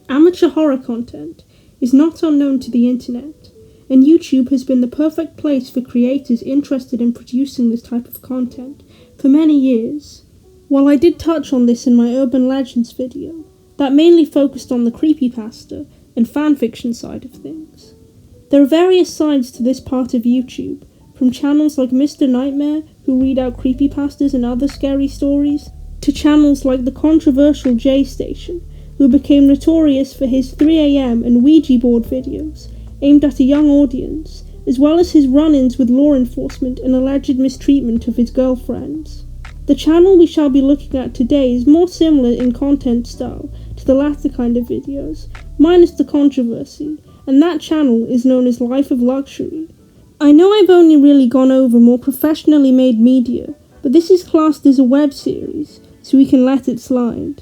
Amateur horror content is not unknown to the internet, and YouTube has been the perfect place for creators interested in producing this type of content for many years. While I did touch on this in my Urban Legends video, that mainly focused on the creepypasta and fanfiction side of things, there are various sides to this part of YouTube, from channels like Mr. Nightmare, who read out creepypastas and other scary stories, to channels like the controversial J Station, who became notorious for his 3 AM and Ouija board videos aimed at a young audience, as well as his run-ins with law enforcement and alleged mistreatment of his girlfriends. The channel we shall be looking at today is more similar in content style to the latter kind of videos, minus the controversy, and that channel is known as Life of Luxury. I know I've only really gone over more professionally made media, but this is classed as a web series, so we can let it slide.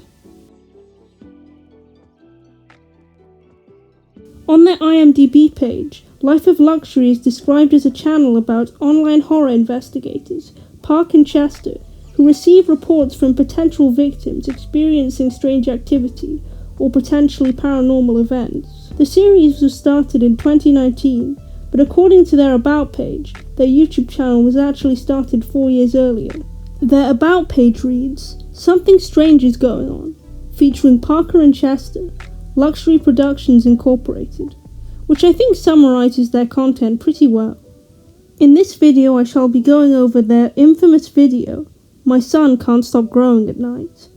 On their IMDb page, Life of Luxury is described as a channel about online horror investigators, Park and Chester, who receive reports from potential victims experiencing strange activity or potentially paranormal events. The series was started in 2019, but according to their About page, their YouTube channel was actually started 4 years earlier. Their About page reads, "Something strange is going on," featuring Parker and Chester, Luxury Productions Incorporated, which I think summarizes their content pretty well. In this video I shall be going over their infamous video, "My Son Can't Stop Growing at Night."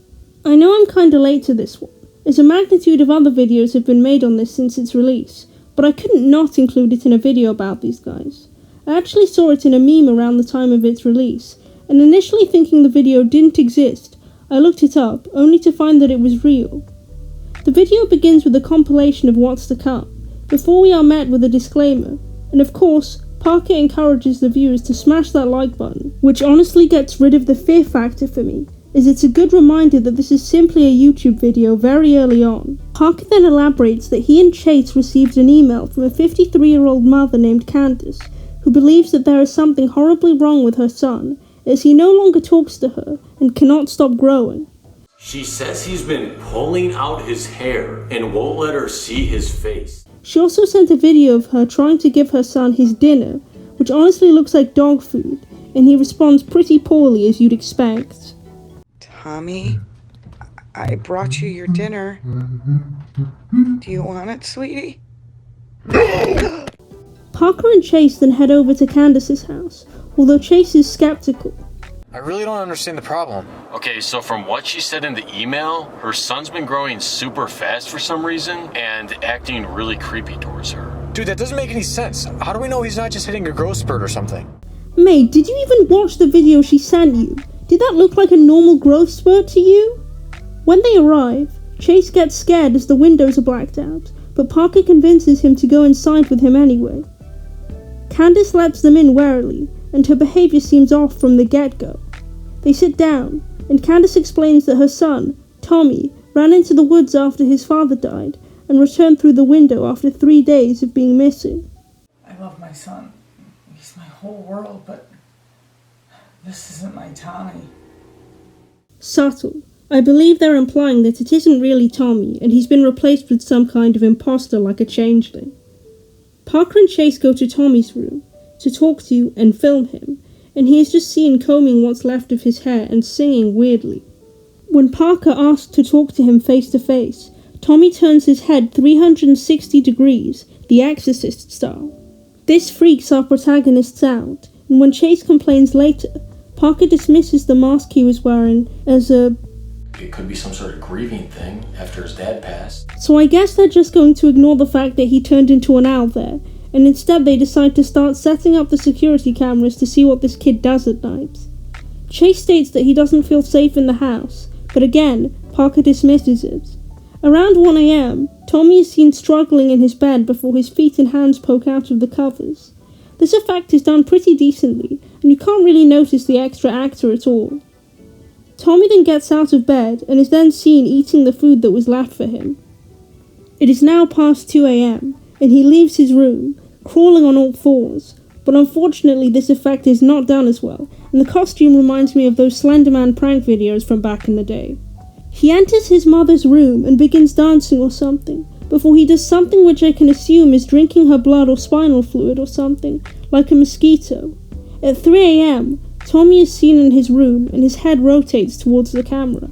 I know I'm kinda late to this one, as a magnitude of other videos have been made on this since its release, but I couldn't not include it in a video about these guys. I actually saw it in a meme around the time of its release, and initially thinking the video didn't exist, I looked it up, only to find that it was real. The video begins with a compilation of what's to come, before we are met with a disclaimer, and of course, Parker encourages the viewers to smash that like button, which honestly gets rid of the fear factor for me, as it's a good reminder that this is simply a YouTube video very early on. Parker then elaborates that he and Chase received an email from a 53-year-old mother named Candace, who believes that there is something horribly wrong with her son, as he no longer talks to her and cannot stop growing. She says he's been pulling out his hair and won't let her see his face. She also sent a video of her trying to give her son his dinner, which honestly looks like dog food, and he responds pretty poorly as you'd expect. "Tommy, I brought you your dinner. Do you want it, sweetie?" Parker and Chase then head over to Candace's house, although Chase is skeptical. I really don't understand the problem. Okay, so from what she said in the email, her son's been growing super fast for some reason and acting really creepy towards her. Dude, that doesn't make any sense. How do we know he's not just hitting a growth spurt or something? Mate, did you even watch the video she sent you? Did that look like a normal growth spurt to you? When they arrive, Chase gets scared as the windows are blacked out, but Parker convinces him to go inside with him anyway. Candace lets them in warily, and her behavior seems off from the get-go. They sit down, and Candace explains that her son, Tommy, ran into the woods after his father died, and returned through the window after 3 days of being missing. "I love my son. He's my whole world, but this isn't my Tommy." Subtle. I believe they're implying that it isn't really Tommy, and he's been replaced with some kind of imposter like a changeling. Parker and Chase go to Tommy's room to talk to and film him, and he is just seen combing what's left of his hair and singing weirdly. When Parker asks to talk to him face to face, Tommy turns his head 360 degrees, the Exorcist style. This freaks our protagonists out, and when Chase complains later, Parker dismisses the mask he was wearing as a... It could be some sort of grieving thing after his dad passed. So I guess they're just going to ignore the fact that he turned into an owl there, and instead they decide to start setting up the security cameras to see what this kid does at night. Chase states that he doesn't feel safe in the house, but again, Parker dismisses it. Around 1 AM, Tommy is seen struggling in his bed before his feet and hands poke out of the covers. This effect is done pretty decently, and you can't really notice the extra actor at all. Tommy then gets out of bed and is then seen eating the food that was left for him. It is now past 2 AM, and he leaves his room, crawling on all fours, but unfortunately this effect is not done as well, and the costume reminds me of those Slenderman prank videos from back in the day. He enters his mother's room and begins dancing or something, before he does something which I can assume is drinking her blood or spinal fluid or something, like a mosquito. At 3 a.m, Tommy is seen in his room and his head rotates towards the camera.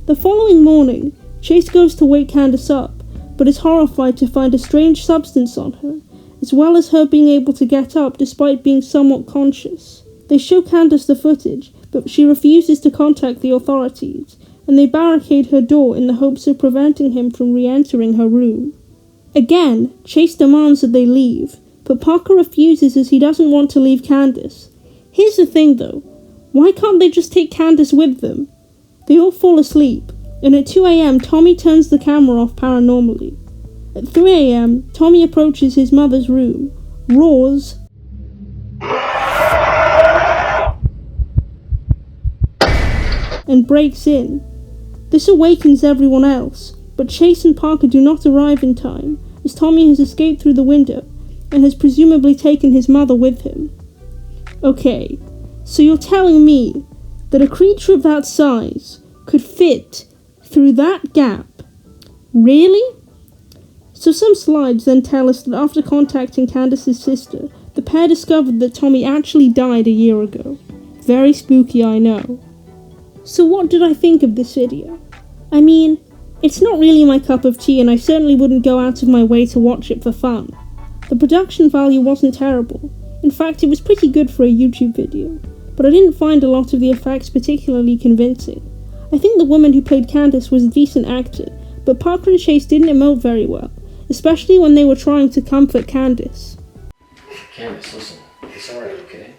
The following morning, Chase goes to wake Candace up, but is horrified to find a strange substance on her, as well as her being able to get up despite being somewhat conscious. They show Candace the footage, but she refuses to contact the authorities, and they barricade her door in the hopes of preventing him from re-entering her room. Again, Chase demands that they leave, but Parker refuses as he doesn't want to leave Candace. Here's the thing though, why can't they just take Candace with them? They all fall asleep, and at 2 a.m. Tommy turns the camera off paranormally. At 3 a.m, Tommy approaches his mother's room, roars, and breaks in. This awakens everyone else, but Chase and Parker do not arrive in time, as Tommy has escaped through the window and has presumably taken his mother with him. Okay, so you're telling me that a creature of that size could fit through that gap? Really? So some slides then tell us that after contacting Candace's sister, the pair discovered that Tommy actually died a year ago. Very spooky, I know. So what did I think of this video? I mean, it's not really my cup of tea and I certainly wouldn't go out of my way to watch it for fun. The production value wasn't terrible. In fact, it was pretty good for a YouTube video, but I didn't find a lot of the effects particularly convincing. I think the woman who played Candace was a decent actor, but Parker and Chase didn't emote very well, especially when they were trying to comfort Candace. Candace, listen, it's alright, okay?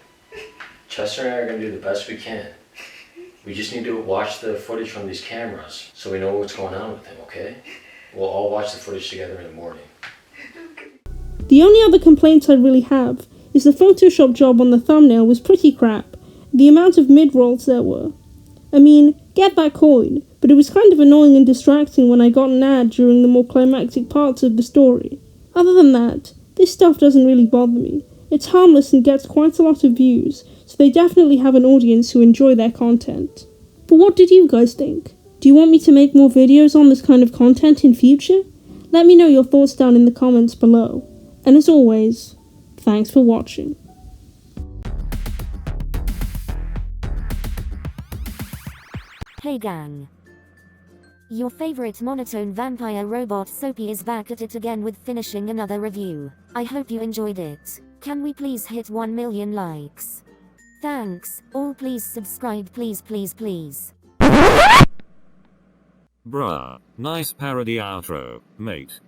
Chester and I are going to do the best we can. We just need to watch the footage from these cameras so we know what's going on with him, okay? We'll all watch the footage together in the morning. The only other complaints I really have is the Photoshop job on the thumbnail was pretty crap. The amount of mid-rolls there were. I mean, get that coin, but it was kind of annoying and distracting when I got an ad during the more climactic parts of the story. Other than that, this stuff doesn't really bother me. It's harmless and gets quite a lot of views, so they definitely have an audience who enjoy their content. But what did you guys think? Do you want me to make more videos on this kind of content in future? Let me know your thoughts down in the comments below. And as always, thanks for watching. Hey gang. Your favorite monotone vampire robot Soapy is back at it again with finishing another review. I hope you enjoyed it. Can we please hit 1 million likes? Thanks. All please subscribe please. Bruh, nice parody outro, mate.